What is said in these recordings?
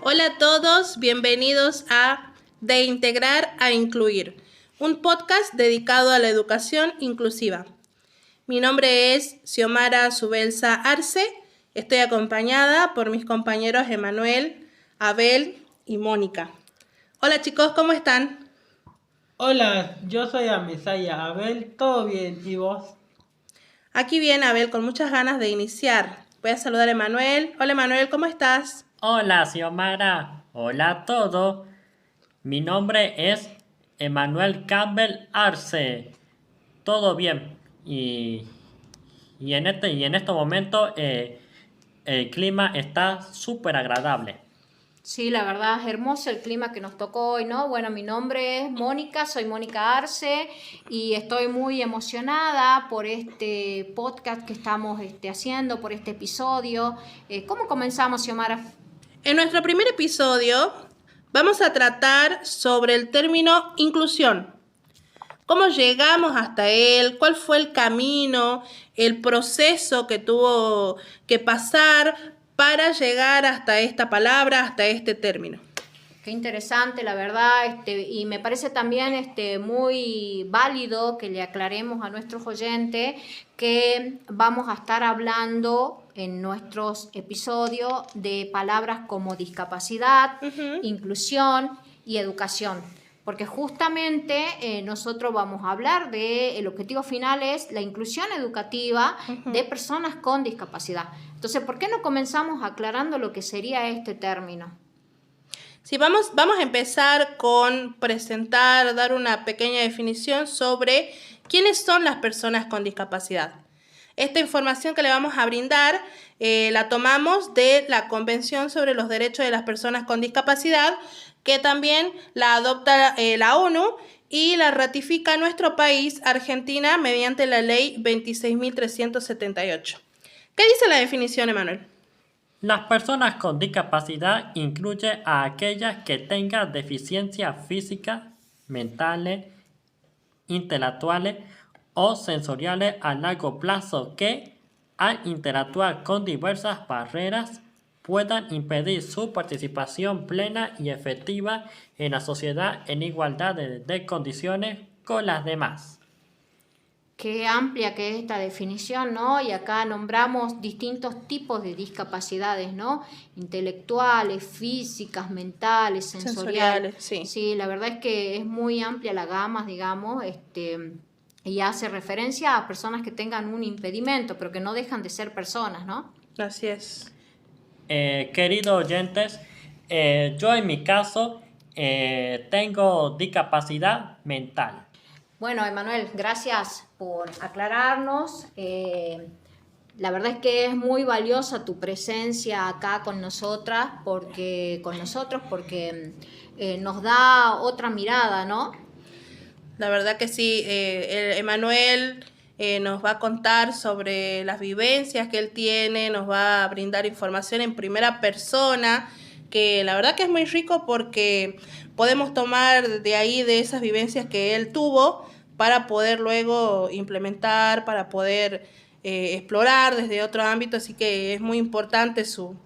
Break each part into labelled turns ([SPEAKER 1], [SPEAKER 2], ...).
[SPEAKER 1] Hola a todos, bienvenidos a De Integrar a Incluir, un podcast dedicado a la educación inclusiva. Mi nombre es Xiomara Subelsa Arce, estoy acompañada por mis compañeros Emanuel, Abel y Mónica. Hola chicos, ¿cómo están?
[SPEAKER 2] Hola, yo soy Amisaya Abel, ¿todo bien? ¿Y vos?
[SPEAKER 1] Aquí viene Abel con muchas ganas de iniciar. Voy a saludar a Emanuel. Hola Emanuel, ¿cómo estás?
[SPEAKER 3] Hola, Xiomara. Hola a todos. Mi nombre es Emanuel Campbell Arce. Todo bien. En este momento el clima está súper agradable.
[SPEAKER 4] Sí, la verdad es hermoso el clima que nos tocó hoy, ¿no? Bueno, mi nombre es Mónica, soy Mónica Arce y estoy muy emocionada por este podcast que estamos haciendo, por este episodio. ¿Cómo comenzamos, Xiomara?
[SPEAKER 1] En nuestro primer episodio vamos a tratar sobre el término inclusión. ¿Cómo llegamos hasta él? ¿Cuál fue el camino, el proceso que tuvo que pasar para llegar hasta esta palabra, hasta este término?
[SPEAKER 4] Qué interesante, la verdad, y me parece también muy válido que le aclaremos a nuestros oyentes que vamos a estar hablando en nuestros episodios de palabras como discapacidad, inclusión y educación. Porque justamente nosotros vamos a hablar el objetivo final es la inclusión educativa de personas con discapacidad. Entonces, ¿por qué no comenzamos aclarando lo que sería este término?
[SPEAKER 1] Sí, vamos a empezar con presentar, dar una pequeña definición sobre quiénes son las personas con discapacidad. Esta información que le vamos a brindar la tomamos de la Convención sobre los Derechos de las Personas con Discapacidad, que también la adopta la ONU y la ratifica nuestro país, Argentina, mediante la Ley 26.378. ¿Qué dice la definición, Emanuel?
[SPEAKER 3] Las personas con discapacidad incluyen a aquellas que tengan deficiencias físicas, mentales, intelectuales o sensoriales a largo plazo que, al interactuar con diversas barreras, puedan impedir su participación plena y efectiva en la sociedad en igualdad de condiciones con las demás.
[SPEAKER 4] Qué amplia que es esta definición, ¿no? Y acá nombramos distintos tipos de discapacidades, ¿no? Intelectuales, físicas, mentales, sensoriales.
[SPEAKER 1] Sí.
[SPEAKER 4] Sí, la verdad es que es muy amplia la gama, digamos, y hace referencia a personas que tengan un impedimento, pero que no dejan de ser personas, ¿no?
[SPEAKER 1] Así es.
[SPEAKER 3] Queridos oyentes, yo en mi caso tengo discapacidad mental.
[SPEAKER 4] Bueno, Emanuel, gracias por aclararnos. La verdad es que es muy valiosa tu presencia acá con nosotras, porque nos da otra mirada, ¿no?
[SPEAKER 1] La verdad que sí, Emanuel nos va a contar sobre las vivencias que él tiene, nos va a brindar información en primera persona, que la verdad que es muy rico porque podemos tomar de ahí, de esas vivencias que él tuvo, para poder luego implementar, para poder explorar desde otro ámbito, así que es muy importante su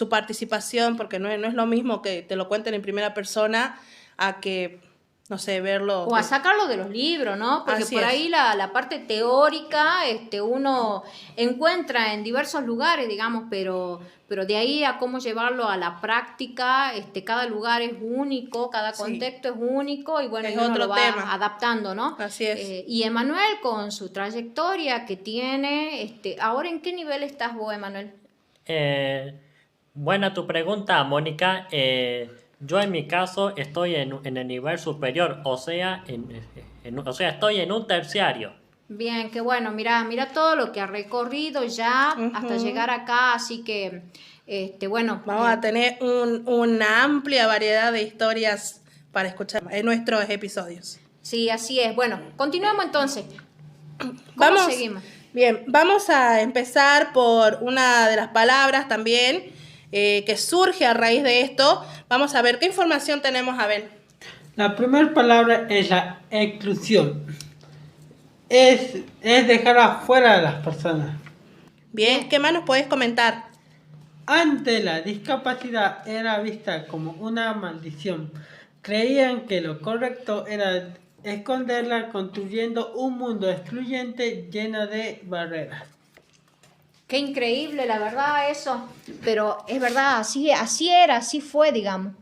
[SPEAKER 1] participación, porque no es lo mismo que te lo cuenten en primera persona a que, no sé, verlo.
[SPEAKER 4] O a sacarlo de los libros, ¿no? Porque
[SPEAKER 1] Así
[SPEAKER 4] por
[SPEAKER 1] es.
[SPEAKER 4] ahí la parte teórica uno encuentra en diversos lugares, digamos, pero de ahí a cómo llevarlo a la práctica, cada lugar es único, cada contexto es único y bueno,
[SPEAKER 1] es
[SPEAKER 4] y uno
[SPEAKER 1] otro
[SPEAKER 4] lo va
[SPEAKER 1] tema.
[SPEAKER 4] adaptando, ¿no?
[SPEAKER 1] Así es.
[SPEAKER 4] Y Emanuel, con su trayectoria que tiene, ¿ahora en qué nivel estás vos, Emanuel?
[SPEAKER 3] Buena tu pregunta, Mónica. Yo en mi caso estoy en el nivel superior, o sea, estoy en un terciario.
[SPEAKER 4] Bien, qué bueno, mira todo lo que ha recorrido ya hasta llegar acá, así que, bueno.
[SPEAKER 1] Vamos a tener una amplia variedad de historias para escuchar en nuestros episodios.
[SPEAKER 4] Sí, así es. Bueno, continuemos entonces. ¿Cómo seguimos?
[SPEAKER 1] Bien, vamos a empezar por una de las palabras también que surge a raíz de esto. Vamos a ver qué información tenemos, Abel.
[SPEAKER 2] La primera palabra es la exclusión. Es dejar afuera a las personas.
[SPEAKER 1] Bien, ¿qué más nos puedes comentar?
[SPEAKER 2] Antes la discapacidad era vista como una maldición. Creían que lo correcto era esconderla construyendo un mundo excluyente lleno de barreras.
[SPEAKER 4] Qué increíble, la verdad, eso. Pero es verdad, así era, así fue, digamos.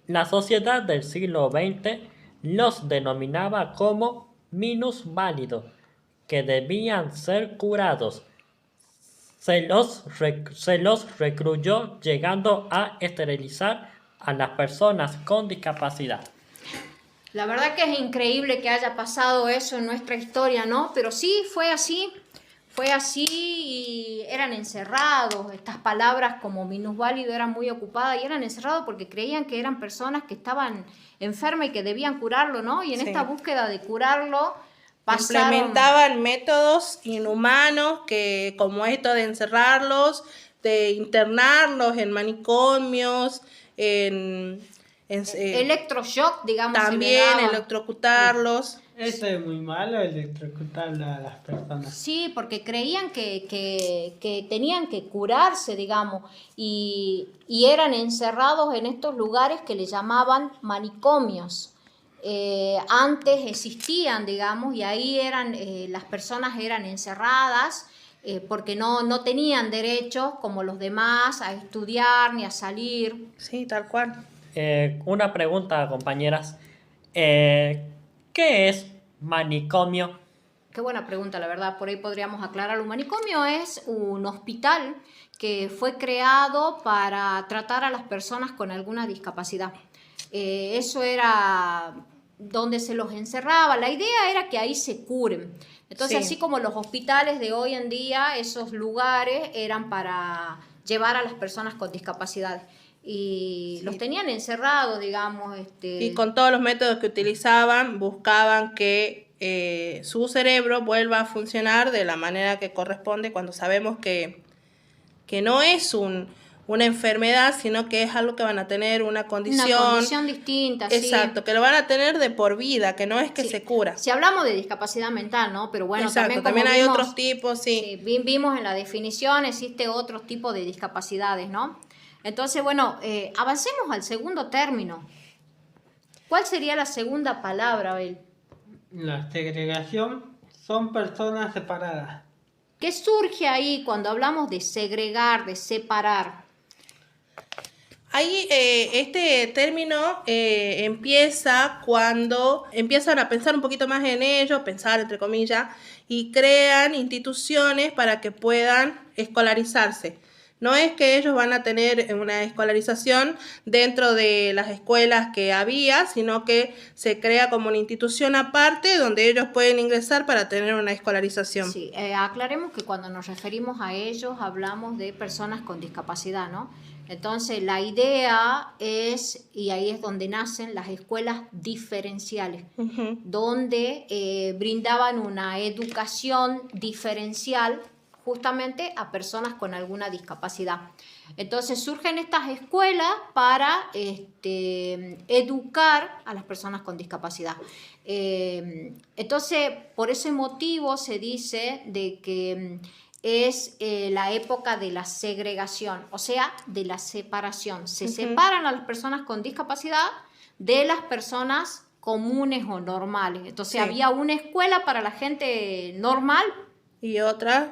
[SPEAKER 3] La sociedad del siglo XX los denominaba como minusválidos, que debían ser curados. Se los recluyó, llegando a esterilizar a las personas con discapacidad.
[SPEAKER 4] La verdad que es increíble que haya pasado eso en nuestra historia, ¿no? Pero sí, fue así y eran encerrados. Estas palabras como minusválido eran muy ocupadas y eran encerrados porque creían que eran personas que estaban enfermas y que debían curarlo, ¿no? Y en esta búsqueda de curarlo pasaron...
[SPEAKER 1] Implementaban métodos inhumanos que, como esto de encerrarlos, de internarlos en manicomios,
[SPEAKER 4] electroshock, digamos.
[SPEAKER 1] también
[SPEAKER 4] se le daba.
[SPEAKER 1] electrocutarlos.
[SPEAKER 2] Eso es muy malo, electrocutar a las personas.
[SPEAKER 4] Sí, porque creían que tenían que curarse, digamos, y eran encerrados en estos lugares que le llamaban manicomios. Antes existían, digamos, y ahí las personas eran encerradas porque no tenían derechos como los demás a estudiar ni a salir.
[SPEAKER 1] Sí, tal cual.
[SPEAKER 3] Una pregunta, compañeras. ¿Qué es manicomio?
[SPEAKER 4] Qué buena pregunta, la verdad, por ahí podríamos aclarar. Un manicomio es un hospital que fue creado para tratar a las personas con alguna discapacidad. Eso era donde se los encerraba. La idea era que ahí se curen. Entonces, así como los hospitales de hoy en día, esos lugares eran para llevar a las personas con discapacidad. Y los tenían encerrados, digamos.
[SPEAKER 1] Y con todos los métodos que utilizaban, buscaban que su cerebro vuelva a funcionar de la manera que corresponde, cuando sabemos que no es una enfermedad, sino que es algo que van a tener una condición.
[SPEAKER 4] Una condición distinta,
[SPEAKER 1] exacto,
[SPEAKER 4] sí.
[SPEAKER 1] que lo van a tener de por vida, que no es que se cura.
[SPEAKER 4] Si hablamos de discapacidad mental, ¿no? Pero bueno,
[SPEAKER 1] exacto,
[SPEAKER 4] también
[SPEAKER 1] hay
[SPEAKER 4] vimos,
[SPEAKER 1] otros tipos, sí.
[SPEAKER 4] Vimos en la definición, existe otros tipos de discapacidades, ¿no? Entonces, bueno, avancemos al segundo término. ¿Cuál sería la segunda palabra, Abel?
[SPEAKER 2] La segregación son personas separadas.
[SPEAKER 4] ¿Qué surge ahí cuando hablamos de segregar, de separar?
[SPEAKER 1] Ahí este término empieza cuando empiezan a pensar un poquito más en ello, pensar entre comillas, y crean instituciones para que puedan escolarizarse. No es que ellos van a tener una escolarización dentro de las escuelas que había, sino que se crea como una institución aparte donde ellos pueden ingresar para tener una escolarización.
[SPEAKER 4] Sí, aclaremos que cuando nos referimos a ellos hablamos de personas con discapacidad, ¿no? Entonces la idea es, y ahí es donde nacen las escuelas diferenciales, donde brindaban una educación diferencial justamente a personas con alguna discapacidad. Entonces surgen estas escuelas para educar a las personas con discapacidad. Entonces, por ese motivo se dice de que es la época de la segregación, o sea, de la separación. Se separan a las personas con discapacidad de las personas comunes o normales. Entonces había una escuela para la gente normal, y otra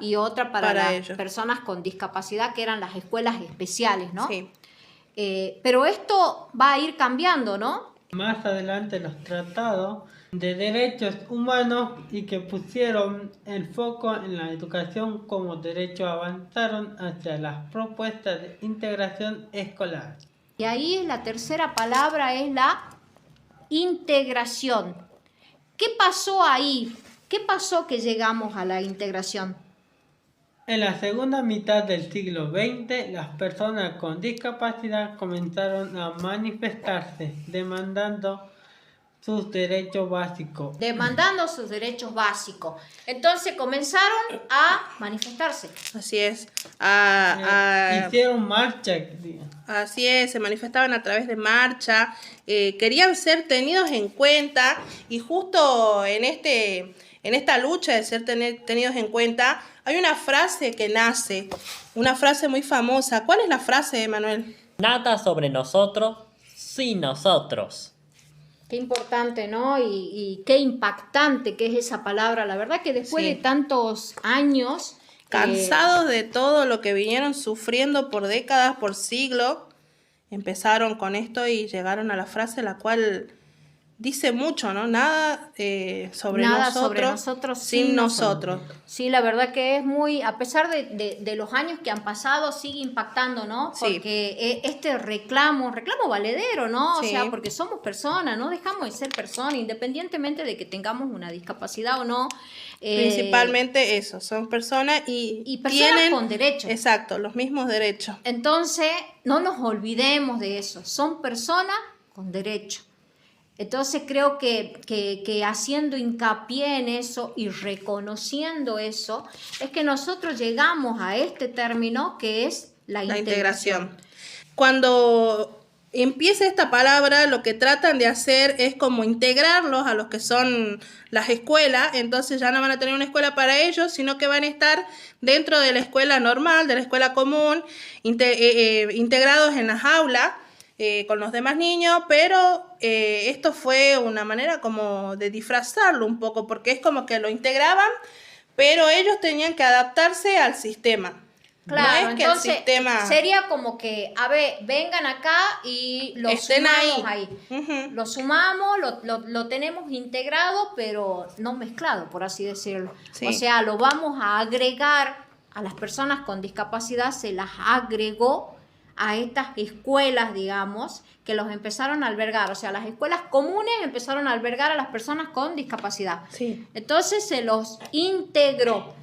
[SPEAKER 4] para las
[SPEAKER 1] ellos.
[SPEAKER 4] Personas con discapacidad, que eran las escuelas especiales, ¿no?
[SPEAKER 1] Sí.
[SPEAKER 4] Pero esto va a ir cambiando, ¿no?
[SPEAKER 2] Más adelante los tratados de derechos humanos y que pusieron el foco en la educación como derecho avanzaron hacia las propuestas de integración escolar.
[SPEAKER 4] Y ahí la tercera palabra es la integración. ¿Qué pasó ahí? ¿Qué pasó que llegamos a la integración?
[SPEAKER 2] En la segunda mitad del siglo XX, las personas con discapacidad comenzaron a manifestarse demandando sus derechos básicos.
[SPEAKER 4] Entonces comenzaron a manifestarse.
[SPEAKER 1] Así es.
[SPEAKER 2] Hicieron marcha.
[SPEAKER 1] Así es, se manifestaban a través de marcha, querían ser tenidos en cuenta, y justo en en esta lucha de ser tenidos en cuenta, hay una frase que nace, una frase muy famosa. ¿Cuál es la frase, Manuel?
[SPEAKER 3] Nada sobre nosotros sin nosotros.
[SPEAKER 4] Qué importante, ¿no? Y qué impactante que es esa palabra. La verdad que después
[SPEAKER 1] Sí.
[SPEAKER 4] de tantos años...
[SPEAKER 1] Cansados de todo lo que vinieron sufriendo por décadas, por siglos, empezaron con esto y llegaron a la frase la cual dice mucho, ¿no? Nada sobre
[SPEAKER 4] Nada
[SPEAKER 1] nosotros,
[SPEAKER 4] sobre nosotros
[SPEAKER 1] sin nosotros.
[SPEAKER 4] Sí, la verdad que es muy, a pesar de los años que han pasado, sigue impactando, ¿no?
[SPEAKER 1] Sí.
[SPEAKER 4] Porque este reclamo valedero, ¿no?
[SPEAKER 1] Sí.
[SPEAKER 4] O sea, porque somos personas, no dejamos de ser personas, independientemente de que tengamos una discapacidad o no.
[SPEAKER 1] Principalmente eso, son personas y
[SPEAKER 4] personas
[SPEAKER 1] tienen,
[SPEAKER 4] con derechos.
[SPEAKER 1] Exacto, los mismos derechos.
[SPEAKER 4] Entonces, no nos olvidemos de eso, son personas con derechos. Entonces creo que haciendo hincapié en eso y reconociendo eso, es que nosotros llegamos a este término que es la integración.
[SPEAKER 1] Cuando empieza esta palabra, lo que tratan de hacer es como integrarlos a los que son las escuelas, entonces ya no van a tener una escuela para ellos, sino que van a estar dentro de la escuela normal, de la escuela común, integrados en las aulas, con los demás niños, pero esto fue una manera como de disfrazarlo un poco, porque es como que lo integraban, pero ellos tenían que adaptarse al sistema.
[SPEAKER 4] Claro,
[SPEAKER 1] no es que
[SPEAKER 4] entonces
[SPEAKER 1] el sistema
[SPEAKER 4] sería como que, a ver, vengan acá y lo
[SPEAKER 1] estén
[SPEAKER 4] sumamos
[SPEAKER 1] ahí.
[SPEAKER 4] ahí. Lo sumamos, lo tenemos integrado, pero no mezclado, por así decirlo.
[SPEAKER 1] Sí.
[SPEAKER 4] O sea, lo vamos a agregar a las personas con discapacidad, se las agregó a estas escuelas, digamos, que los empezaron a albergar. O sea, las escuelas comunes empezaron a albergar a las personas con discapacidad.
[SPEAKER 1] Sí.
[SPEAKER 4] Entonces se los integró.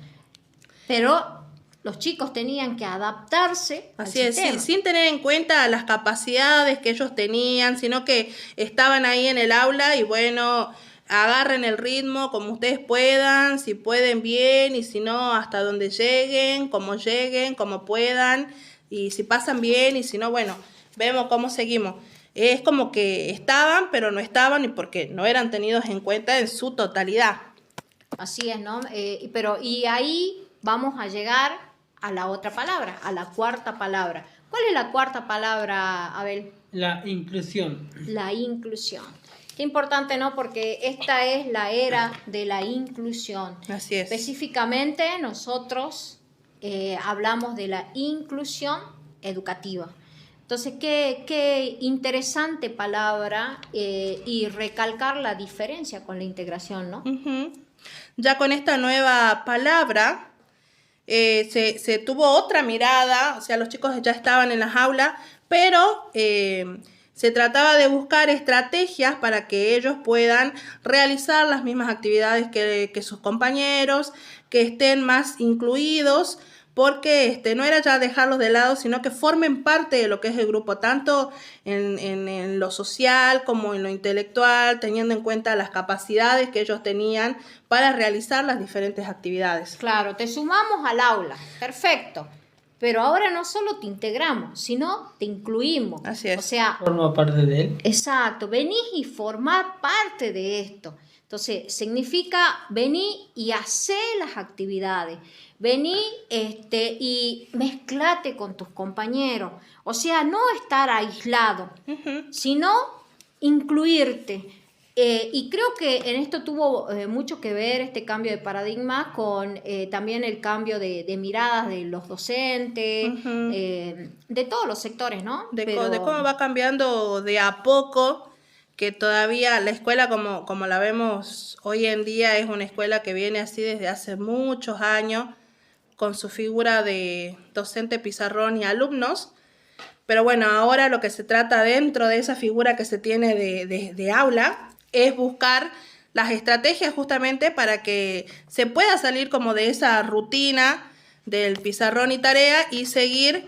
[SPEAKER 4] Pero los chicos tenían que adaptarse
[SPEAKER 1] Así
[SPEAKER 4] al
[SPEAKER 1] es, sí,
[SPEAKER 4] sistema.
[SPEAKER 1] sin tener en cuenta las capacidades que ellos tenían, sino que estaban ahí en el aula y bueno, agarren el ritmo como ustedes puedan, si pueden bien y si no, hasta donde lleguen, como puedan, y si pasan bien y si no, bueno, vemos cómo seguimos. Es como que estaban, pero no estaban y porque no eran tenidos en cuenta en su totalidad.
[SPEAKER 4] Así es, ¿no? Y ahí vamos a llegar a la otra palabra, a la cuarta palabra. ¿Cuál es la cuarta palabra, Abel?
[SPEAKER 2] La inclusión.
[SPEAKER 4] La inclusión. Qué importante, ¿no? Porque esta es la era de la inclusión.
[SPEAKER 1] Así es.
[SPEAKER 4] Específicamente nosotros hablamos de la inclusión educativa. Entonces, qué interesante palabra y recalcar la diferencia con la integración, ¿no?
[SPEAKER 1] Ya con esta nueva palabra se tuvo otra mirada, o sea, los chicos ya estaban en las aulas, pero se trataba de buscar estrategias para que ellos puedan realizar las mismas actividades que sus compañeros, que estén más incluidos, porque no era ya dejarlos de lado, sino que formen parte de lo que es el grupo, tanto en lo social como en lo intelectual, teniendo en cuenta las capacidades que ellos tenían para realizar las diferentes actividades.
[SPEAKER 4] Claro, te sumamos al aula, perfecto, pero ahora no solo te integramos, sino te incluimos.
[SPEAKER 1] Así es.
[SPEAKER 4] O sea,
[SPEAKER 2] Forma parte de él.
[SPEAKER 4] exacto, venís y formar parte de esto. Entonces, significa venir y hacer las actividades, vení y mezclate con tus compañeros. O sea, no estar aislado, sino incluirte. Y creo que en esto tuvo mucho que ver este cambio de paradigma con también el cambio de miradas de los docentes, de todos los sectores, ¿no?
[SPEAKER 1] De cómo va cambiando de a poco, que todavía la escuela como la vemos hoy en día es una escuela que viene así desde hace muchos años, con su figura de docente, pizarrón y alumnos. Pero bueno, ahora lo que se trata dentro de esa figura que se tiene de aula es buscar las estrategias justamente para que se pueda salir como de esa rutina del pizarrón y tarea y seguir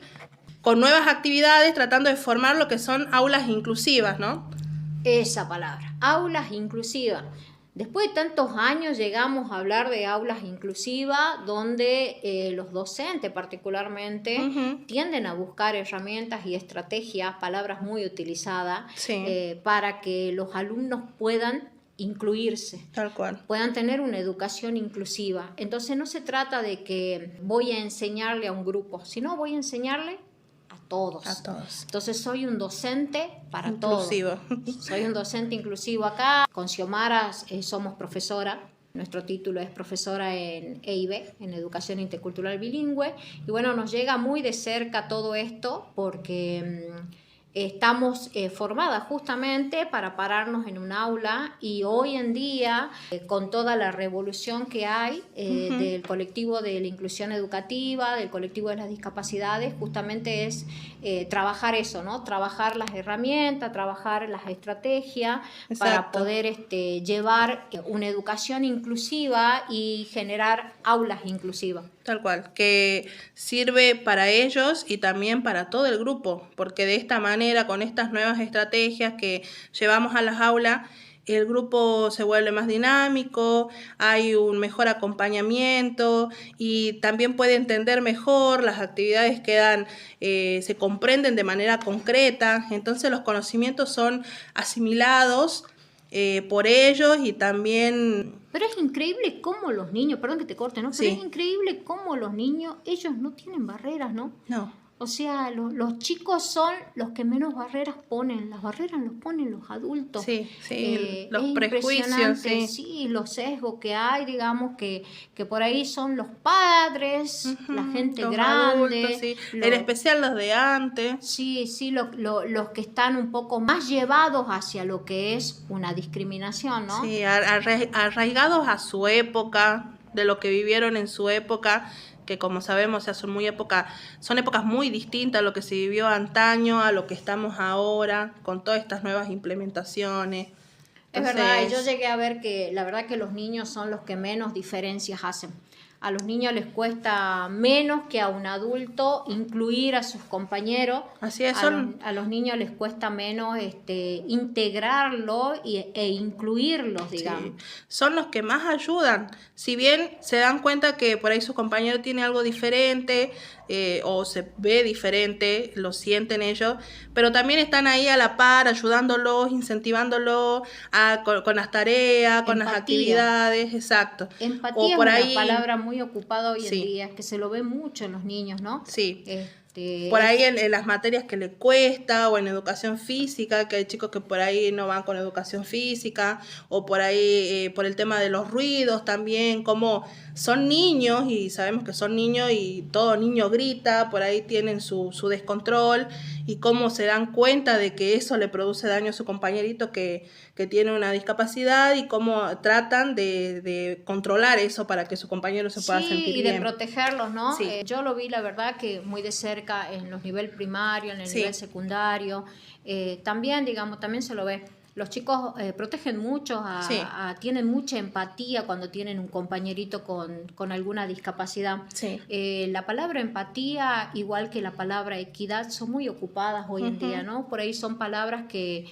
[SPEAKER 1] con nuevas actividades tratando de formar lo que son aulas inclusivas, ¿no?
[SPEAKER 4] Esa palabra, aulas inclusivas. Después de tantos años llegamos a hablar de aulas inclusivas donde los docentes particularmente tienden a buscar herramientas y estrategias, palabras muy utilizadas,
[SPEAKER 1] Sí.
[SPEAKER 4] para que los alumnos puedan incluirse,
[SPEAKER 1] Tal cual.
[SPEAKER 4] puedan tener una educación inclusiva. Entonces no se trata de que voy a enseñarle a un grupo, sino voy a enseñarle a todos.
[SPEAKER 1] A todos.
[SPEAKER 4] Entonces soy un docente para
[SPEAKER 1] Inclusivo.
[SPEAKER 4] todos. Soy un docente inclusivo acá. Con Xiomara somos profesora. Nuestro título es profesora en EIB, en Educación Intercultural Bilingüe. Y bueno, nos llega muy de cerca todo esto porque estamos formadas justamente para pararnos en un aula, y hoy en día, con toda la revolución que hay del colectivo de la inclusión educativa, del colectivo de las discapacidades, justamente es trabajar eso, ¿no? Trabajar las herramientas, trabajar las estrategias.
[SPEAKER 1] Exacto.
[SPEAKER 4] Para poder llevar una educación inclusiva y generar aulas inclusivas.
[SPEAKER 1] Tal cual, que sirve para ellos y también para todo el grupo, porque de esta manera, con estas nuevas estrategias que llevamos a las aulas, el grupo se vuelve más dinámico, hay un mejor acompañamiento y también puede entender mejor, las actividades quedan, se comprenden de manera concreta, entonces los conocimientos son asimilados por ellos y también...
[SPEAKER 4] Pero es increíble cómo los niños, perdón que te corte, ¿no? Pero
[SPEAKER 1] Sí.
[SPEAKER 4] es increíble cómo los niños, ellos no tienen barreras, ¿no?
[SPEAKER 1] No.
[SPEAKER 4] O sea, los chicos son los que menos barreras ponen. Las barreras los ponen los adultos.
[SPEAKER 1] Sí, los
[SPEAKER 4] es
[SPEAKER 1] prejuicios,
[SPEAKER 4] impresionante,
[SPEAKER 1] sí.
[SPEAKER 4] los sesgos que hay, digamos, que por ahí son los padres, la gente
[SPEAKER 1] los
[SPEAKER 4] grande.
[SPEAKER 1] adultos, sí. En especial los de antes.
[SPEAKER 4] Sí, los que están un poco más llevados hacia lo que es una discriminación, ¿no?
[SPEAKER 1] Sí, arraigados a su época, de lo que vivieron en su época, que como sabemos, o sea, son épocas muy distintas a lo que se vivió antaño, a lo que estamos ahora, con todas estas nuevas implementaciones.
[SPEAKER 4] Es verdad, y yo llegué a ver que la verdad que los niños son los que menos diferencias hacen. A los niños les cuesta menos que a un adulto incluir a sus compañeros.
[SPEAKER 1] Así es,
[SPEAKER 4] A los niños les cuesta menos integrarlo e incluirlos, digamos.
[SPEAKER 1] Sí, son los que más ayudan. Si bien se dan cuenta que por ahí su compañero tiene algo diferente o se ve diferente, lo sienten ellos, pero también están ahí a la par, ayudándolos, incentivándolos con las tareas, con las
[SPEAKER 4] Empatía.
[SPEAKER 1] actividades, exacto.
[SPEAKER 4] Empatía
[SPEAKER 1] O por
[SPEAKER 4] es
[SPEAKER 1] ahí,
[SPEAKER 4] una palabra muy ocupada hoy
[SPEAKER 1] Sí.
[SPEAKER 4] en día, que se lo ve mucho en los niños, ¿no?
[SPEAKER 1] Sí. Por ahí en las materias que le cuesta, o en educación física, que hay chicos que por ahí no van con educación física, o por ahí por el tema de los ruidos también, como son niños y sabemos que son niños y todo niño grita, por ahí tienen su descontrol, y cómo se dan cuenta de que eso le produce daño a su compañerito que tiene una discapacidad, y cómo tratan de controlar eso para que su compañero se pueda sentir
[SPEAKER 4] y de
[SPEAKER 1] bien.
[SPEAKER 4] protegerlos, ¿no?
[SPEAKER 1] Sí.
[SPEAKER 4] Yo lo vi, la verdad, que muy de cerca en los niveles primarios, en el
[SPEAKER 1] Sí.
[SPEAKER 4] nivel secundario. También, digamos, también se lo ve. Los chicos protegen mucho,
[SPEAKER 1] Sí.
[SPEAKER 4] tienen mucha empatía cuando tienen un compañerito con alguna discapacidad.
[SPEAKER 1] Sí.
[SPEAKER 4] La palabra empatía, igual que la palabra equidad, son muy ocupadas hoy en día, ¿no? Por ahí son palabras que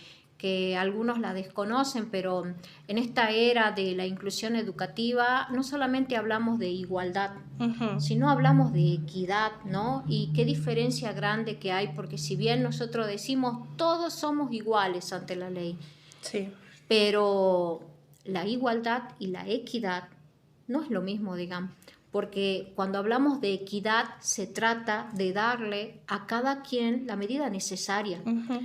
[SPEAKER 4] algunos la desconocen, pero en esta era de la inclusión educativa no solamente hablamos de igualdad, sino hablamos de equidad, ¿no? Y qué diferencia grande que hay, porque si bien nosotros decimos todos somos iguales ante la ley,
[SPEAKER 1] Sí.
[SPEAKER 4] pero la igualdad y la equidad no es lo mismo, digamos. Porque cuando hablamos de equidad se trata de darle a cada quien la medida necesaria.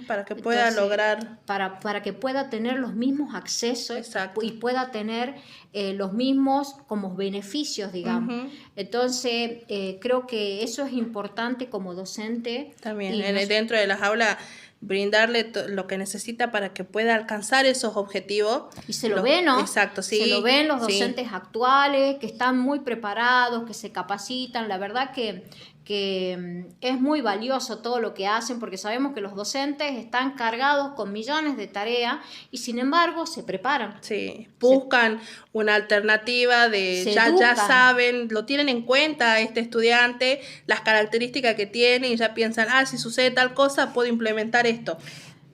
[SPEAKER 1] Para que pueda
[SPEAKER 4] Entonces,
[SPEAKER 1] lograr...
[SPEAKER 4] para que pueda tener los mismos accesos.
[SPEAKER 1] Exacto.
[SPEAKER 4] Y pueda tener los mismos como beneficios, digamos. Entonces, creo que eso es importante como docente.
[SPEAKER 1] También
[SPEAKER 4] Y
[SPEAKER 1] dentro de las aulas, brindarle lo que necesita para que pueda alcanzar esos objetivos.
[SPEAKER 4] Y se lo ven, ¿no?
[SPEAKER 1] Exacto, sí.
[SPEAKER 4] Se lo ven los
[SPEAKER 1] sí.
[SPEAKER 4] docentes actuales, que están muy preparados, que se capacitan. La verdad que es muy valioso todo lo que hacen, porque sabemos que los docentes están cargados con millones de tareas y sin embargo se preparan.
[SPEAKER 1] Sí, buscan una alternativa
[SPEAKER 4] Se
[SPEAKER 1] ya
[SPEAKER 4] educan.
[SPEAKER 1] saben, lo tienen en cuenta este estudiante, las características que tiene, y ya piensan, si sucede tal cosa, puedo implementar esto.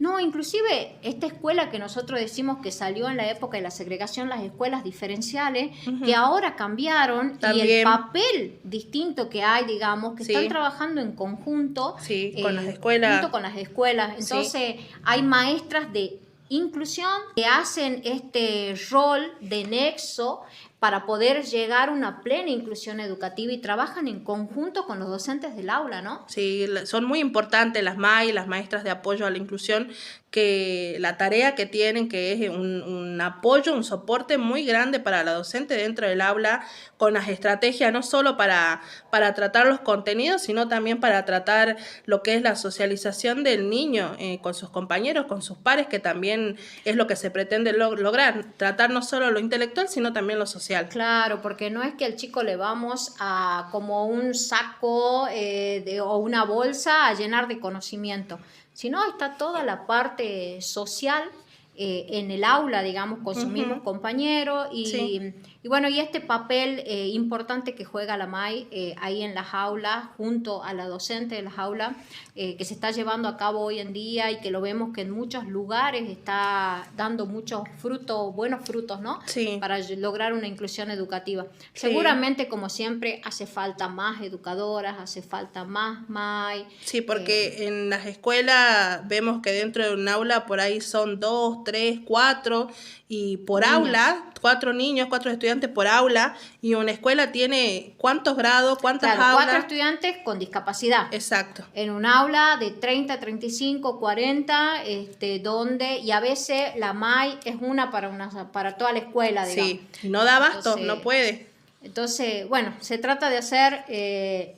[SPEAKER 4] No, inclusive esta escuela que nosotros decimos que salió en la época de la segregación, las escuelas diferenciales, que ahora cambiaron,
[SPEAKER 1] También.
[SPEAKER 4] y el papel distinto que hay, digamos, que
[SPEAKER 1] Sí.
[SPEAKER 4] están trabajando en conjunto,
[SPEAKER 1] Sí, con las escuelas.
[SPEAKER 4] junto con las escuelas. Entonces, hay maestras de inclusión, que hacen este rol de nexo para poder llegar a una plena inclusión educativa y trabajan en conjunto con los docentes del aula, ¿no?
[SPEAKER 1] Sí, son muy importantes las MAI, las maestras de apoyo a la inclusión, que la tarea que tienen, que es un apoyo, un soporte muy grande para la docente dentro del aula, con las estrategias no solo para tratar los contenidos, sino también para tratar lo que es la socialización del niño con sus compañeros, con sus pares, que también es lo que se pretende lograr, tratar no solo lo intelectual, sino también lo social.
[SPEAKER 4] Claro, porque no es que al chico le vamos a como un saco o una bolsa a llenar de conocimiento, sino está toda la parte social en el aula, digamos, con sus mismos compañeros y bueno, y este papel importante que juega la MAI ahí en las aulas, junto a la docente de las aulas, que se está llevando a cabo hoy en día y que lo vemos que en muchos lugares está dando muchos frutos, buenos frutos, ¿no?
[SPEAKER 1] Sí.
[SPEAKER 4] Para lograr una inclusión educativa.
[SPEAKER 1] Sí.
[SPEAKER 4] Seguramente, como siempre, hace falta más educadoras, hace falta más MAI.
[SPEAKER 1] Sí, porque en las escuelas vemos que dentro de un aula por ahí son 2, 3, 4 y por
[SPEAKER 4] niños.
[SPEAKER 1] Aula, 4 niños, 4 estudiantes por aula, y una escuela tiene ¿cuántos grados, cuántas
[SPEAKER 4] Claro,
[SPEAKER 1] aulas?
[SPEAKER 4] 4 estudiantes con discapacidad.
[SPEAKER 1] Exacto.
[SPEAKER 4] En un aula de 30, 35, 40, donde, y a veces la MAI es para toda la escuela, digamos.
[SPEAKER 1] Sí, no da abasto,
[SPEAKER 4] Entonces,
[SPEAKER 1] no puede.
[SPEAKER 4] Entonces, bueno, se trata de hacer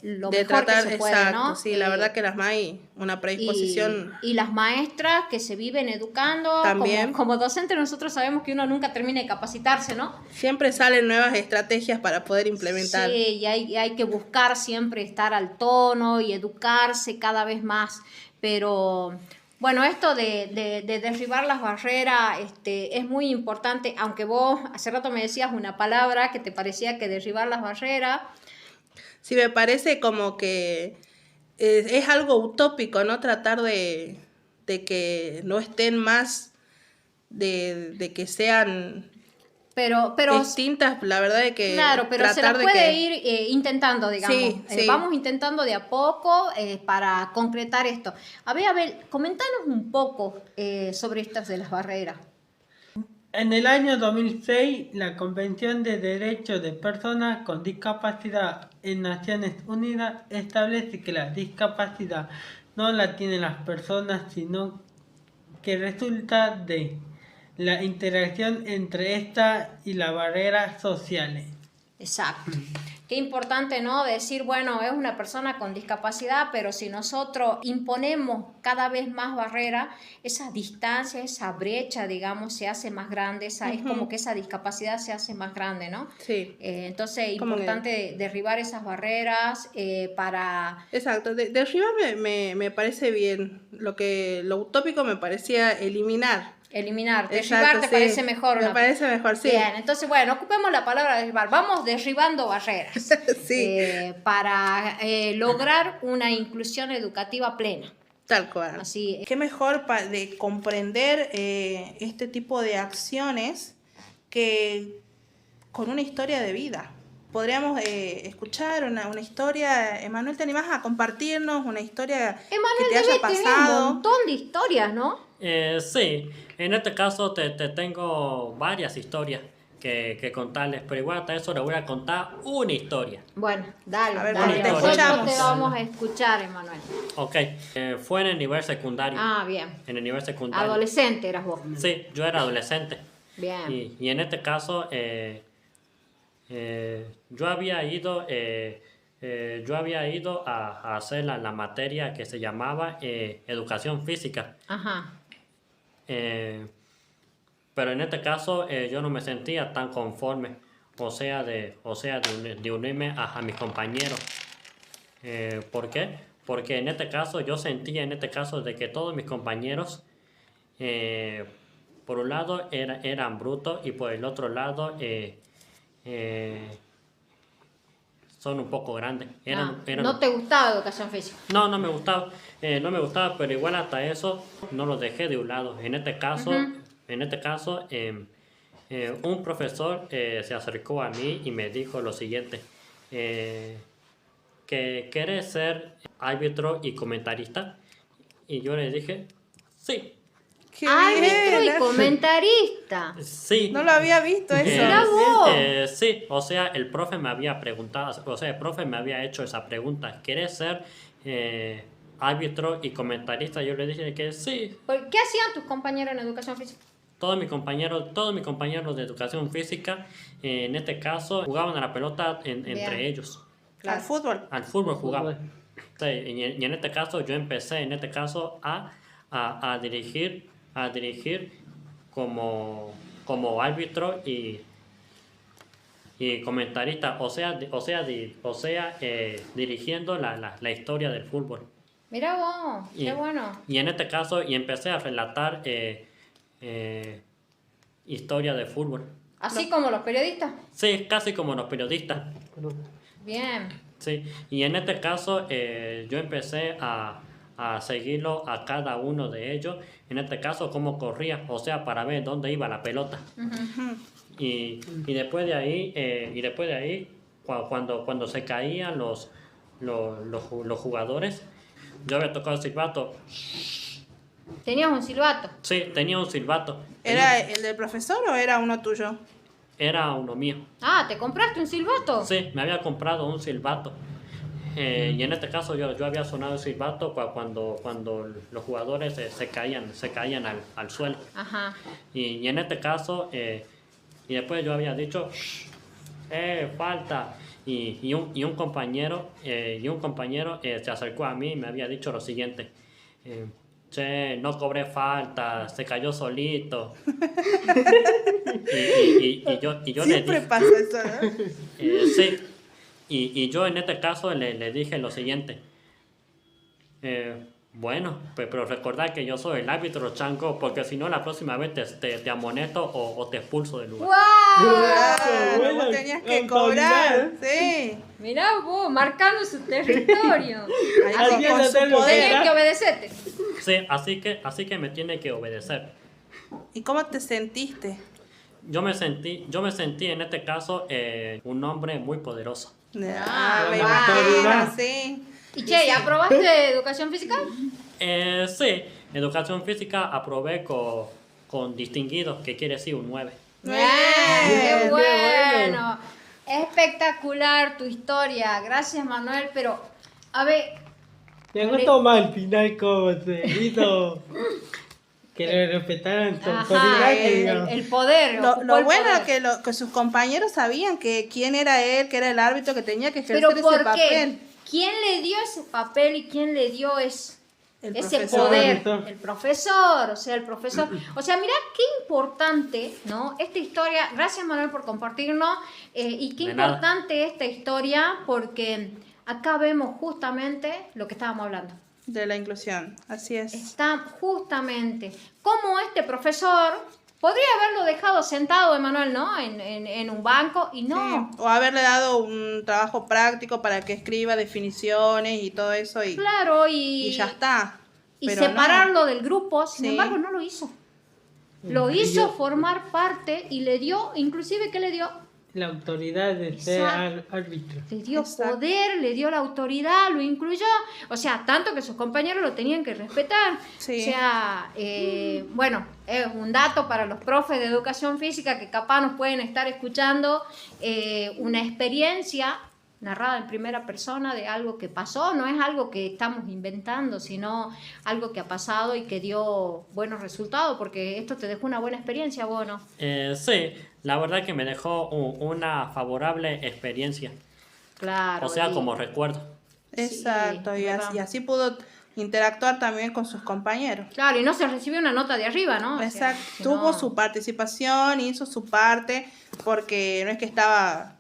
[SPEAKER 4] lo
[SPEAKER 1] De
[SPEAKER 4] mejor
[SPEAKER 1] tratar,
[SPEAKER 4] que se puede,
[SPEAKER 1] exacto,
[SPEAKER 4] ¿no?
[SPEAKER 1] sí, la verdad que las MAI, una predisposición.
[SPEAKER 4] Y las maestras que se viven educando,
[SPEAKER 1] También.
[SPEAKER 4] como docentes nosotros sabemos que uno nunca termina de capacitarse, ¿no?
[SPEAKER 1] Siempre salen nuevas estrategias para poder implementar.
[SPEAKER 4] Sí, y hay que buscar siempre estar al tono y educarse cada vez más, pero bueno, esto de derribar las barreras es muy importante, aunque vos hace rato me decías una palabra que te parecía que derribar las barreras.
[SPEAKER 1] Sí, me parece como que es algo utópico, ¿no? Tratar de que no estén más, de que sean
[SPEAKER 4] Pero
[SPEAKER 1] distintas, la verdad de que
[SPEAKER 4] claro, pero se la
[SPEAKER 1] tratar de
[SPEAKER 4] puede
[SPEAKER 1] que
[SPEAKER 4] ir intentando, digamos.
[SPEAKER 1] Sí, sí.
[SPEAKER 4] Vamos intentando de a poco para concretar esto. A ver, comentanos un poco sobre estas de las barreras.
[SPEAKER 2] En el año 2006, la Convención de Derechos de Personas con Discapacidad en Naciones Unidas establece que la discapacidad no la tienen las personas, sino que resulta de la interacción entre esta y las barreras sociales.
[SPEAKER 4] Exacto. Qué importante, ¿no? Decir, bueno, es una persona con discapacidad, pero si nosotros imponemos cada vez más barreras, esa distancia, esa brecha, digamos, se hace más grande, es como que esa discapacidad se hace más grande, ¿no?
[SPEAKER 1] sí.
[SPEAKER 4] Entonces, es
[SPEAKER 1] Como
[SPEAKER 4] importante derribar esas barreras para...
[SPEAKER 1] Exacto, derribar me parece bien. Lo utópico me parecía eliminar.
[SPEAKER 4] Eliminar,
[SPEAKER 1] Exacto,
[SPEAKER 4] derribar te
[SPEAKER 1] sí.
[SPEAKER 4] parece mejor.
[SPEAKER 1] Me parece mejor, sí.
[SPEAKER 4] Bien, entonces bueno, ocupemos la palabra derribar. Vamos derribando barreras
[SPEAKER 1] Sí.
[SPEAKER 4] para lograr una inclusión educativa plena.
[SPEAKER 1] Tal cual.
[SPEAKER 4] Así.
[SPEAKER 1] Qué mejor de comprender este tipo de acciones que con una historia de vida. Podríamos escuchar una historia. Emanuel, ¿te animás a compartirnos una historia
[SPEAKER 4] Emanuel
[SPEAKER 1] que te haya
[SPEAKER 4] debe tener un
[SPEAKER 1] pasado?
[SPEAKER 4] montón de historias, ¿no?
[SPEAKER 3] Sí, en este caso te tengo varias historias que contarles, pero igual hasta eso le voy a contar una historia.
[SPEAKER 4] Bueno, dale,
[SPEAKER 1] A ver,
[SPEAKER 4] dale.
[SPEAKER 3] te
[SPEAKER 4] Nosotros
[SPEAKER 1] escuchamos.
[SPEAKER 4] te vamos a escuchar, Emanuel.
[SPEAKER 3] Ok, fue en el nivel secundario.
[SPEAKER 4] Ah, bien.
[SPEAKER 3] En el nivel secundario.
[SPEAKER 4] Adolescente eras vos.
[SPEAKER 3] Sí, yo era adolescente.
[SPEAKER 4] Bien.
[SPEAKER 3] Y en este caso, yo había ido a hacer la materia que se llamaba educación física.
[SPEAKER 4] Ajá.
[SPEAKER 3] Pero en este caso yo no me sentía tan conforme, de unirme a mis compañeros. ¿Por qué? Porque en este caso yo sentía de que todos mis compañeros por un lado eran brutos y por el otro lado son un poco grandes.
[SPEAKER 4] ¿No te gustaba educación física?
[SPEAKER 3] No me gustaba. No me gustaba, pero igual hasta eso no lo dejé de un lado. En este caso, un profesor se acercó a mí y me dijo lo siguiente, que ¿quieres ser árbitro y comentarista? Y yo le dije, sí,
[SPEAKER 1] Qué
[SPEAKER 4] Árbitro
[SPEAKER 1] bien.
[SPEAKER 4] y comentarista.
[SPEAKER 3] Sí.
[SPEAKER 1] No lo había visto eso.
[SPEAKER 4] Mirá vos.
[SPEAKER 3] Sí, o sea, el profe me había preguntado, o sea, el profe me había hecho esa pregunta, ¿querés ser árbitro y comentarista? Yo le dije que sí.
[SPEAKER 4] ¿Qué hacían tus compañeros en educación física?
[SPEAKER 3] Todos mis compañeros de educación física, en este caso, jugaban a la pelota entre ellos.
[SPEAKER 1] Al fútbol.
[SPEAKER 3] Al fútbol jugaban. Sí, y en este caso yo empecé en este caso a dirigir como árbitro y comentarista, dirigiendo la historia del fútbol.
[SPEAKER 4] Mirá vos, qué bueno.
[SPEAKER 3] Y en este caso empecé a relatar historia de fútbol.
[SPEAKER 4] Así como los periodistas.
[SPEAKER 3] Sí, casi como los periodistas.
[SPEAKER 4] Bien.
[SPEAKER 3] Sí, y en este caso yo empecé a seguirlo a cada uno de ellos, en este caso cómo corría, o sea, para ver dónde iba la pelota. Y después de ahí, cuando se caían los jugadores, yo había tocado el silbato.
[SPEAKER 4] ¿Tenías un silbato?
[SPEAKER 3] Sí, tenía un silbato.
[SPEAKER 1] ¿Era el del profesor o era uno tuyo?
[SPEAKER 3] Era uno mío.
[SPEAKER 4] Ah, ¿te compraste un silbato?
[SPEAKER 3] Sí, me había comprado un silbato. Y en este caso yo había sonado el silbato cuando los jugadores se caían al suelo.
[SPEAKER 4] Ajá.
[SPEAKER 3] Y en este caso, y después yo había dicho, falta. Y un compañero se acercó a mí y me había dicho lo siguiente. Che, no cobré falta, se cayó solito. y yo le
[SPEAKER 1] Siempre
[SPEAKER 3] dije,
[SPEAKER 1] pasa eso, ¿no?
[SPEAKER 3] sí. Y yo en este caso le dije lo siguiente. Bueno, pero recordad que yo soy el árbitro, Chanco, porque si no la próxima vez te amonesto o te expulso del lugar.
[SPEAKER 1] Claro,
[SPEAKER 2] bueno,
[SPEAKER 1] vos tenías que
[SPEAKER 2] autoridad.
[SPEAKER 1] cobrar, sí.
[SPEAKER 4] Mirá vos, marcando su territorio.
[SPEAKER 1] Ahí
[SPEAKER 4] Así
[SPEAKER 1] con
[SPEAKER 4] que
[SPEAKER 1] su
[SPEAKER 2] Haciéndote
[SPEAKER 1] poder.
[SPEAKER 4] tenías que obedecerte.
[SPEAKER 3] Sí, así que me tiene que obedecer.
[SPEAKER 1] ¿Y cómo te sentiste?
[SPEAKER 3] Yo me sentí en este caso un hombre muy poderoso.
[SPEAKER 1] Me
[SPEAKER 2] autoridad.
[SPEAKER 1] imagino, sí.
[SPEAKER 4] Y che, ¿ya probaste educación física?
[SPEAKER 3] Sí, educación física aprobé con distinguido, que quiere decir un 9.
[SPEAKER 4] Bien,
[SPEAKER 1] Bien,
[SPEAKER 4] qué
[SPEAKER 2] qué
[SPEAKER 4] bueno. Espectacular tu historia. Gracias, Manuel. Pero, a ver,
[SPEAKER 2] Me gustó más al final como se hizo. Que le respetaran su autoridad.
[SPEAKER 4] ajá,
[SPEAKER 2] que digamos.
[SPEAKER 4] el poder. ocupó
[SPEAKER 1] Lo
[SPEAKER 4] el
[SPEAKER 1] bueno
[SPEAKER 4] poder.
[SPEAKER 1] es que sus compañeros sabían que quién era él, que era el árbitro que tenía que ejercer
[SPEAKER 4] Pero
[SPEAKER 1] ese
[SPEAKER 4] ¿por qué?
[SPEAKER 1] papel.
[SPEAKER 4] ¿Quién le dio ese papel y quién le dio ese
[SPEAKER 1] profesor.
[SPEAKER 4] poder?
[SPEAKER 2] Profesor.
[SPEAKER 4] El profesor, o sea, el profesor. O sea, mirá qué importante, ¿no? Esta historia, gracias Manuel por compartirnos, y qué
[SPEAKER 3] De nada.
[SPEAKER 4] importante esta historia, porque acá vemos justamente lo que estábamos hablando.
[SPEAKER 1] De la inclusión, así es.
[SPEAKER 4] Está justamente como este profesor podría haberlo dejado sentado, Emanuel, ¿no? En un banco y no.
[SPEAKER 1] Sí, o haberle dado un trabajo práctico para que escriba definiciones y todo eso y
[SPEAKER 4] Claro,
[SPEAKER 1] y ya está.
[SPEAKER 4] y
[SPEAKER 1] Pero no.
[SPEAKER 4] separarlo del grupo, sin
[SPEAKER 1] Sí.
[SPEAKER 4] embargo no lo hizo. Lo hizo formar parte y le dio, inclusive, ¿qué le dio?
[SPEAKER 2] La autoridad de ser
[SPEAKER 4] Exacto.
[SPEAKER 2] árbitro.
[SPEAKER 4] Le dio
[SPEAKER 1] Exacto.
[SPEAKER 4] poder, le dio la autoridad, lo incluyó. O sea, tanto que sus compañeros lo tenían que respetar.
[SPEAKER 1] Sí.
[SPEAKER 4] O sea, bueno, es un dato para los profes de educación física que capaz nos pueden estar escuchando, una experiencia narrada en primera persona de algo que pasó, no es algo que estamos inventando, sino algo que ha pasado y que dio buenos resultados, porque esto te dejó una buena experiencia, bueno.
[SPEAKER 3] Sí, la verdad que me dejó una favorable experiencia.
[SPEAKER 4] Claro.
[SPEAKER 3] O sea,
[SPEAKER 4] y-
[SPEAKER 3] como recuerdo.
[SPEAKER 1] Exacto,
[SPEAKER 4] Sí,
[SPEAKER 1] y
[SPEAKER 4] verdad.
[SPEAKER 1] así pudo interactuar también con sus compañeros.
[SPEAKER 4] Claro, y no se recibió una nota de arriba, ¿no? O sea,
[SPEAKER 1] Exacto,
[SPEAKER 4] si
[SPEAKER 1] tuvo
[SPEAKER 4] no-
[SPEAKER 1] su participación, hizo su parte, porque no es que estaba,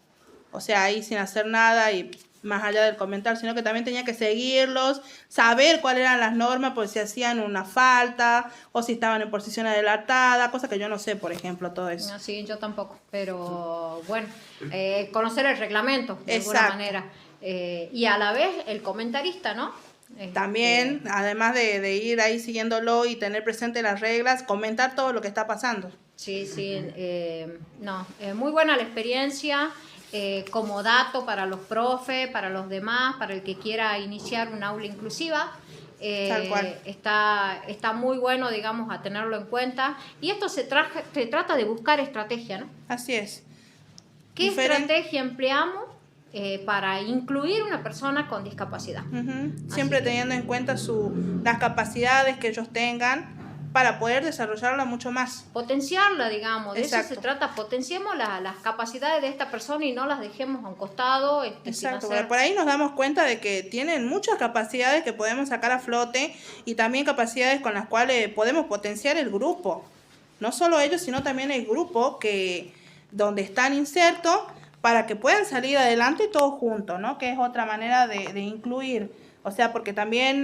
[SPEAKER 1] o sea, ahí sin hacer nada y más allá del comentario, sino que también tenía que seguirlos, saber cuáles eran las normas, por si hacían una falta o si estaban en posición adelantada, cosa que yo no sé, por ejemplo, todo eso.
[SPEAKER 4] No, sí, yo tampoco, pero bueno, conocer el reglamento de alguna
[SPEAKER 1] Exacto.
[SPEAKER 4] manera. Y a la vez el comentarista, ¿no?
[SPEAKER 1] También, además de ir ahí siguiéndolo y tener presente las reglas, comentar todo lo que está pasando.
[SPEAKER 4] Sí, sí, no, muy buena la experiencia, como dato para los profes, para los demás, para el que quiera iniciar un aula inclusiva.
[SPEAKER 1] Tal cual.
[SPEAKER 4] Está muy bueno, digamos, a tenerlo en cuenta. Y esto se trata de buscar estrategia, ¿no?
[SPEAKER 1] Así es.
[SPEAKER 4] ¿Qué
[SPEAKER 1] Diferente-
[SPEAKER 4] estrategia empleamos para incluir una persona con discapacidad?
[SPEAKER 1] Ujú. Siempre
[SPEAKER 4] Así que-
[SPEAKER 1] teniendo en cuenta las capacidades que ellos tengan para poder desarrollarla mucho más.
[SPEAKER 4] Potenciarla, digamos, de eso
[SPEAKER 1] Exacto.
[SPEAKER 4] se trata, potenciemos las capacidades de esta persona y no las dejemos a un costado. Sin
[SPEAKER 1] Exacto,
[SPEAKER 4] hacer-
[SPEAKER 1] porque por ahí nos damos cuenta de que tienen muchas capacidades que podemos sacar a flote y también capacidades con las cuales podemos potenciar el grupo. No solo ellos, sino también el grupo donde están insertos para que puedan salir adelante todos juntos, ¿no? Que es otra manera de incluir. O sea, porque también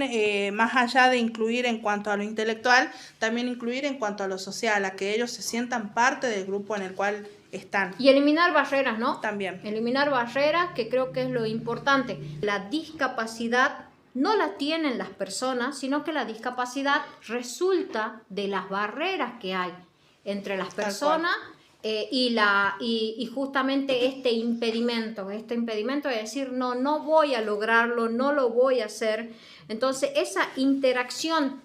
[SPEAKER 1] más allá de incluir en cuanto a lo intelectual, también incluir en cuanto a lo social, a que ellos se sientan parte del grupo en el cual están.
[SPEAKER 4] Y eliminar barreras, ¿no?
[SPEAKER 1] También.
[SPEAKER 4] Eliminar barreras, que creo que es lo importante. La discapacidad no la tienen las personas, sino que la discapacidad resulta de las barreras que hay entre las
[SPEAKER 1] Tal
[SPEAKER 4] personas y justamente este impedimento es decir, no voy a lograrlo, no lo voy a hacer. Entonces, esa interacción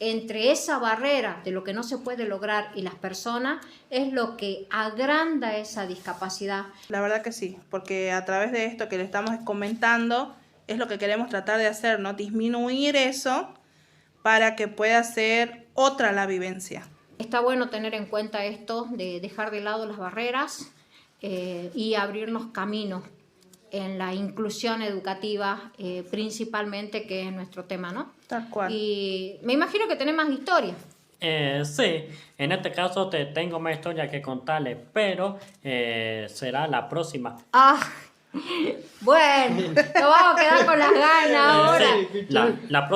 [SPEAKER 4] entre esa barrera de lo que no se puede lograr y las personas es lo que agranda esa discapacidad.
[SPEAKER 1] La verdad que sí, porque a través de esto que le estamos comentando es lo que queremos tratar de hacer, ¿no? Disminuir eso para que pueda ser otra la vivencia.
[SPEAKER 4] Está bueno tener en cuenta esto de dejar de lado las barreras y abrirnos caminos en la inclusión educativa, principalmente, que es nuestro tema, ¿no?
[SPEAKER 1] Tal cual.
[SPEAKER 4] Y me imagino que tenés más historias.
[SPEAKER 3] Sí, en este caso te tengo más historia que contarles, pero será la próxima.
[SPEAKER 4] Ah, bueno, nos vamos a quedar con las ganas ahora.
[SPEAKER 3] Sí, la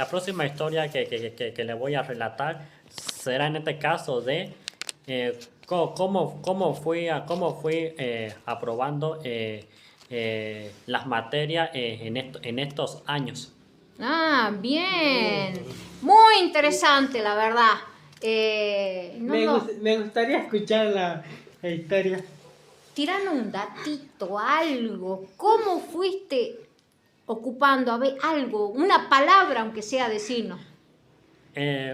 [SPEAKER 3] próxima historia que le voy a relatar será en este caso de cómo fui aprobando las materias en estos años.
[SPEAKER 4] Ah, bien. Muy interesante, la verdad.
[SPEAKER 2] Me gustaría escuchar la historia.
[SPEAKER 4] Tiranos un datito, algo. ¿Cómo fuiste ocupando? A ver, algo, una palabra, aunque sea, decirnos.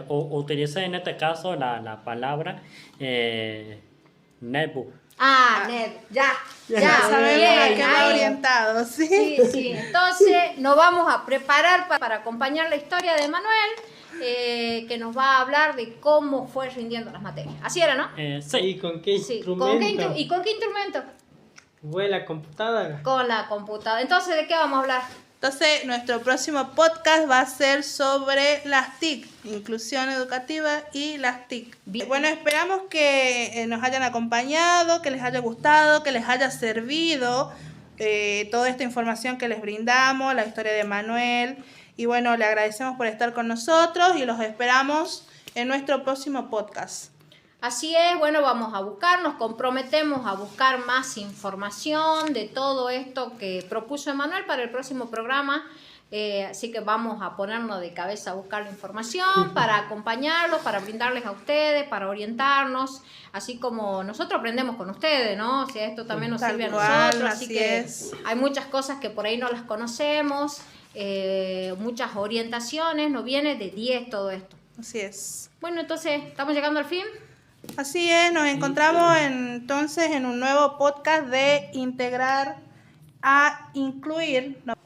[SPEAKER 3] Utilicé en este caso la palabra nebu.
[SPEAKER 4] Ned, ya
[SPEAKER 1] Ya sabemos
[SPEAKER 4] bien,
[SPEAKER 1] a qué va
[SPEAKER 4] ahí.
[SPEAKER 1] orientado, ¿sí?
[SPEAKER 4] Sí. Entonces, nos vamos a preparar para acompañar la historia de Manuel, que nos va a hablar de cómo fue rindiendo las materias. Así era, ¿no?
[SPEAKER 3] Sí.
[SPEAKER 2] ¿Y con qué
[SPEAKER 4] Sí.
[SPEAKER 2] instrumento?
[SPEAKER 4] ¿Y con qué instrumento?
[SPEAKER 2] Fue la computadora.
[SPEAKER 4] Con la computadora. Entonces, ¿de qué vamos a hablar?
[SPEAKER 1] Entonces, nuestro próximo podcast va a ser sobre las TIC, inclusión educativa y las TIC.
[SPEAKER 4] Bien.
[SPEAKER 1] Bueno, esperamos que nos hayan acompañado, que les haya gustado, que les haya servido toda esta información que les brindamos, la historia de Manuel. Y bueno, le agradecemos por estar con nosotros y los esperamos en nuestro próximo podcast.
[SPEAKER 4] Así es, bueno, vamos a buscar, nos comprometemos a buscar más información de todo esto que propuso Emanuel para el próximo programa. Así que vamos a ponernos de cabeza a buscar la información para acompañarlos, para brindarles a ustedes, para orientarnos, así como nosotros aprendemos con ustedes, ¿no? O sea, esto también nos
[SPEAKER 1] Tal
[SPEAKER 4] sirve a
[SPEAKER 1] cual,
[SPEAKER 4] nosotros, así
[SPEAKER 1] así
[SPEAKER 4] que
[SPEAKER 1] es.
[SPEAKER 4] hay muchas cosas que por ahí no las conocemos, muchas orientaciones, nos viene de 10 todo esto.
[SPEAKER 1] Así es.
[SPEAKER 4] Bueno, entonces, ¿estamos llegando al fin?
[SPEAKER 1] Así es, nos encontramos entonces en un nuevo podcast de Integrar a Incluir. Nos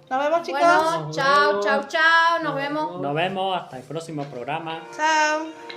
[SPEAKER 1] vemos, chicos.
[SPEAKER 4] Bueno, chao, chao, chao, nos vemos.
[SPEAKER 3] Nos vemos hasta el próximo programa.
[SPEAKER 1] Chao.